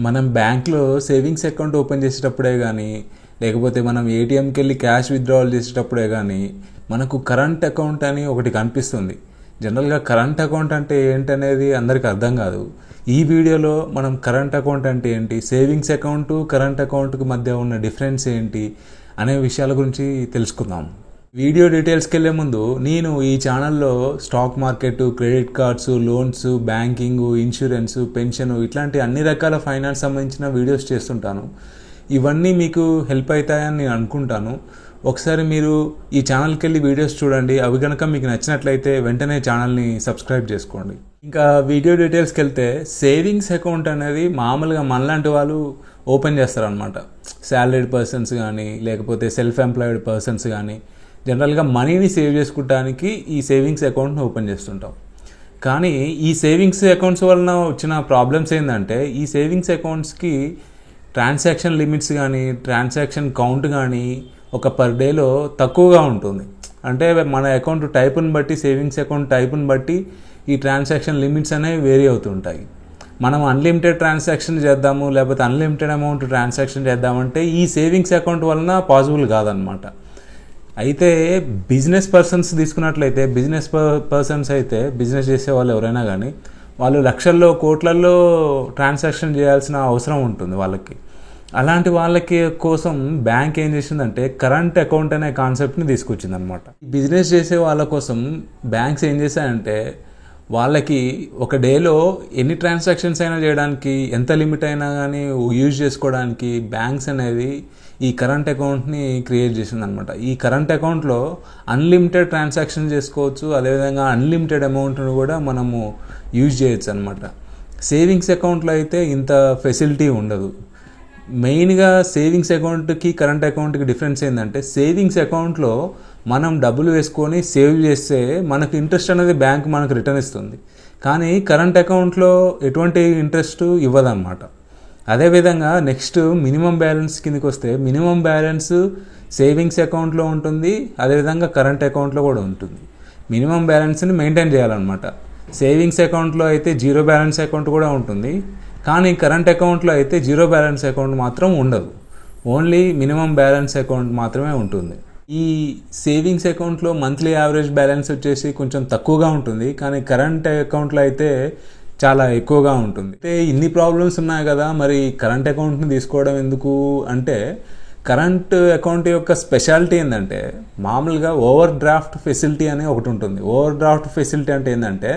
మనం బ్యాంక్లో savings account open చేసేటప్పుడే కానీ లేకపోతే మనం ఏటీఎంకి వెళ్ళి క్యాష్ విత్డ్రావల్ చేసేటప్పుడే కానీ మనకు కరెంట్ అకౌంట్ అని ఒకటి కనిపిస్తుంది. జనరల్గా కరెంట్ అకౌంట్ అంటే ఏంటనేది అందరికీ అర్థం కాదు. ఈ వీడియోలో మనం కరెంట్ అకౌంట్ అంటే ఏంటి, సేవింగ్స్ అకౌంట్ కరెంట్ అకౌంట్కి మధ్య ఉన్న డిఫరెన్స్ ఏంటి అనే విషయాల గురించి తెలుసుకుందాం. వీడియో డీటెయిల్స్కి వెళ్ళే ముందు నేను ఈ ఛానల్లో stock market, credit cards, loans, banking, insurance, pension ఇట్లాంటి అన్ని రకాల ఫైనాన్స్ సంబంధించిన వీడియోస్ చేస్తుంటాను. ఇవన్నీ మీకు హెల్ప్ అవుతాయని నేను అనుకుంటాను. ఒకసారి మీరు ఈ ఛానల్కి వెళ్ళి వీడియోస్ చూడండి. అవి కనుక మీకు నచ్చినట్లయితే వెంటనే ఛానల్ని సబ్స్క్రైబ్ చేసుకోండి. ఇంకా వీడియో డీటెయిల్స్కి వెళ్తే సేవింగ్స్ అకౌంట్ అనేది మామూలుగా మనలాంటి వాళ్ళు ఓపెన్ చేస్తారనమాట. శాలరీడ్ పర్సన్స్ కానీ లేకపోతే సెల్ఫ్ ఎంప్లాయిడ్ పర్సన్స్ కానీ జనరల్గా మనీని సేవ్ చేసుకోవడానికి ఈ సేవింగ్స్ అకౌంట్ని ఓపెన్ చేస్తుంటాం. కానీ ఈ సేవింగ్స్ అకౌంట్స్ వలన వచ్చిన ప్రాబ్లమ్స్ ఏంటంటే ఈ సేవింగ్స్ అకౌంట్స్కి ట్రాన్సాక్షన్ లిమిట్స్ కానీ ట్రాన్సాక్షన్ కౌంట్ కానీ ఒక పర్ డేలో తక్కువగా ఉంటుంది. అంటే మన అకౌంట్ టైప్ని బట్టి, సేవింగ్స్ అకౌంట్ టైప్ని బట్టి ఈ ట్రాన్సాక్షన్ లిమిట్స్ అనేవి వేరీ అవుతుంటాయి. మనం అన్లిమిటెడ్ ట్రాన్సాక్షన్ చేద్దాము లేకపోతే అన్లిమిటెడ్ అమౌంట్ ట్రాన్సాక్షన్ చేద్దామంటే ఈ సేవింగ్స్ అకౌంట్ వలన పాసిబుల్ కాదనమాట. అయితే బిజినెస్ పర్సన్స్ తీసుకున్నట్లయితే బిజినెస్ అయితే బిజినెస్ చేసే వాళ్ళు ఎవరైనా కానీ వాళ్ళు లక్షల్లో కోట్లల్లో ట్రాన్సాక్షన్ చేయాల్సిన అవసరం ఉంటుంది వాళ్ళకి. అలాంటి వాళ్ళకి కోసం బ్యాంక్ ఏం చేసిందంటే కరెంట్ అకౌంట్ అనే కాన్సెప్ట్ని తీసుకొచ్చింది అనమాట. బిజినెస్ చేసే వాళ్ళ కోసం బ్యాంక్స్ ఏం చేశాయంటే వాళ్ళకి ఒక డేలో ఎన్ని ట్రాన్సాక్షన్స్ అయినా చేయడానికి, ఎంత లిమిట్ అయినా కానీ యూజ్ చేసుకోవడానికి బ్యాంక్స్ అనేది ఈ కరెంట్ అకౌంట్ని క్రియేట్ చేసింది అనమాట. ఈ కరెంట్ అకౌంట్లో అన్లిమిటెడ్ ట్రాన్సాక్షన్ చేసుకోవచ్చు, అదేవిధంగా అన్లిమిటెడ్ అమౌంట్ను కూడా మనము యూజ్ చేయొచ్చు అనమాట. సేవింగ్స్ అకౌంట్లో అయితే ఇంత ఫెసిలిటీ ఉండదు. మెయిన్గా సేవింగ్స్ అకౌంట్కి కరెంట్ అకౌంట్కి డిఫరెన్స్ ఏంటంటే సేవింగ్స్ అకౌంట్లో మనం డబ్బులు వేసుకొని సేవ్ చేస్తే మనకు ఇంట్రెస్ట్ అనేది బ్యాంక్ మనకు రిటర్న్ ఇస్తుంది. కానీ కరెంట్ అకౌంట్లో ఎటువంటి ఇంట్రెస్ట్ ఇవ్వదన్నమాట. అదేవిధంగా నెక్స్ట్ మినిమం బ్యాలెన్స్ కిందకి వస్తే మినిమం బ్యాలెన్స్ సేవింగ్స్ అకౌంట్లో ఉంటుంది, అదేవిధంగా కరెంట్ అకౌంట్లో కూడా ఉంటుంది. మినిమం బ్యాలెన్స్ని మెయింటైన్ చేయాలన్నమాట. సేవింగ్స్ అకౌంట్లో అయితే జీరో బ్యాలెన్స్ అకౌంట్ కూడా ఉంటుంది, కానీ కరెంట్ అకౌంట్లో అయితే జీరో బ్యాలెన్స్ అకౌంట్ మాత్రం ఉండదు. ఓన్లీ మినిమం బ్యాలెన్స్ అకౌంట్ మాత్రమే ఉంటుంది. ఈ సేవింగ్స్ అకౌంట్లో మంత్లీ యావరేజ్ బ్యాలెన్స్ వచ్చేసి కొంచెం తక్కువగా ఉంటుంది, కానీ కరెంట్ అకౌంట్లో అయితే చాలా ఎక్కువగా ఉంటుంది. అయితే ఇన్ని ప్రాబ్లమ్స్ ఉన్నాయి కదా, మరి కరెంట్ అకౌంట్ని తీసుకోవడం ఎందుకు అంటే కరెంట్ అకౌంట్ యొక్క స్పెషాలిటీ ఏంటంటే మామూలుగా ఓవర్ డ్రాఫ్ట్ ఫెసిలిటీ అనే ఒకటి ఉంటుంది. ఓవర్ డ్రాఫ్ట్ ఫెసిలిటీ అంటే ఏంటంటే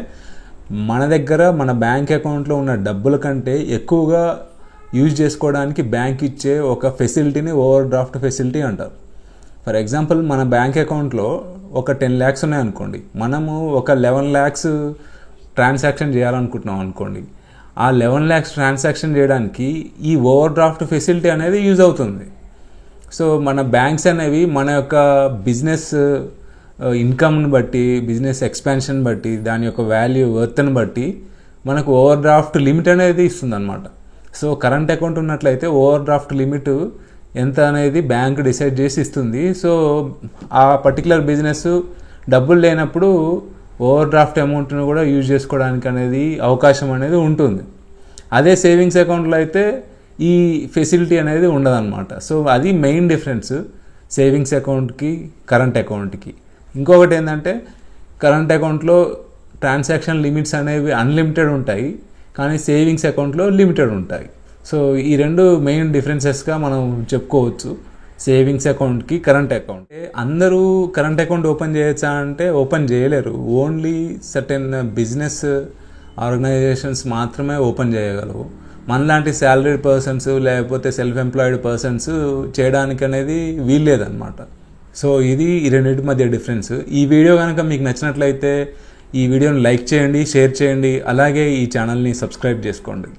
మన దగ్గర మన బ్యాంక్ అకౌంట్లో ఉన్న డబ్బుల కంటే ఎక్కువగా యూజ్ చేసుకోవడానికి బ్యాంక్ ఇచ్చే ఒక ఫెసిలిటీని ఓవర్ డ్రాఫ్ట్ ఫెసిలిటీ అంటారు. ఫర్ ఎగ్జాంపుల్ మన బ్యాంక్ అకౌంట్లో ఒక 10 lakhs ఉన్నాయనుకోండి, మనము ఒక 11 lakhs ట్రాన్సాక్షన్ చేయాలనుకుంటున్నాం అనుకోండి. ఆ 11 lakhs ట్రాన్సాక్షన్ చేయడానికి ఈ ఓవర్ డ్రాఫ్ట్ ఫెసిలిటీ అనేది యూజ్ అవుతుంది. సో మన బ్యాంక్స్ అనేవి మన యొక్క బిజినెస్ ఇన్కమ్ని బట్టి, బిజినెస్ ఎక్స్పాన్షన్ బట్టి, దాని యొక్క వాల్యూ వర్త్ని బట్టి మనకు ఓవర్ డ్రాఫ్ట్ లిమిట్ అనేది ఇస్తుంది అనమాట. సో కరెంట్ అకౌంట్ ఉన్నట్లయితే ఓవర్ డ్రాఫ్ట్ లిమిట్ ఎంత అనేది బ్యాంక్ డిసైడ్ చేసి ఇస్తుంది. సో ఆ పర్టికులర్ బిజినెస్ డబ్బులు లేనప్పుడు ఓవర్ డ్రాఫ్ట్ అమౌంట్ను కూడా యూజ్ చేసుకోవడానికి అనేది అవకాశం అనేది ఉంటుంది. అదే సేవింగ్స్ అకౌంట్లో అయితే ఈ ఫెసిలిటీ అనేది ఉండదన్నమాట. సో అది మెయిన్ డిఫరెన్స్ సేవింగ్స్ అకౌంట్కి కరెంట్ అకౌంట్కి. ఇంకొకటి ఏంటంటే కరెంట్ అకౌంట్లో ట్రాన్సాక్షన్ లిమిట్స్ అనేవి అన్లిమిటెడ్ ఉంటాయి, కానీ సేవింగ్స్ అకౌంట్లో లిమిటెడ్ ఉంటాయి. సో ఈ రెండు మెయిన్ డిఫరెన్సెస్గా మనం చెప్పుకోవచ్చు సేవింగ్స్ అకౌంట్కి కరెంట్ అకౌంట్. అందరూ కరెంట్ అకౌంట్ ఓపెన్ చేయొచ్చా అంటే ఓపెన్ చేయలేరు. ఓన్లీ సర్టెన్ బిజినెస్ ఆర్గనైజేషన్స్ మాత్రమే ఓపెన్ చేయగలవు. మనలాంటి శాలరీడ్ పర్సన్స్ లేకపోతే సెల్ఫ్ ఎంప్లాయిడ్ పర్సన్స్ చేయడానికి అనేది వీల్లేదన్నమాట. సో ఇది ఈ రెండింటి మధ్య డిఫరెన్స్. ఈ వీడియో కనుక మీకు నచ్చినట్లయితే ఈ వీడియోని లైక్ చేయండి, షేర్ చేయండి, అలాగే ఈ ఛానల్ని సబ్స్క్రైబ్ చేసుకోండి.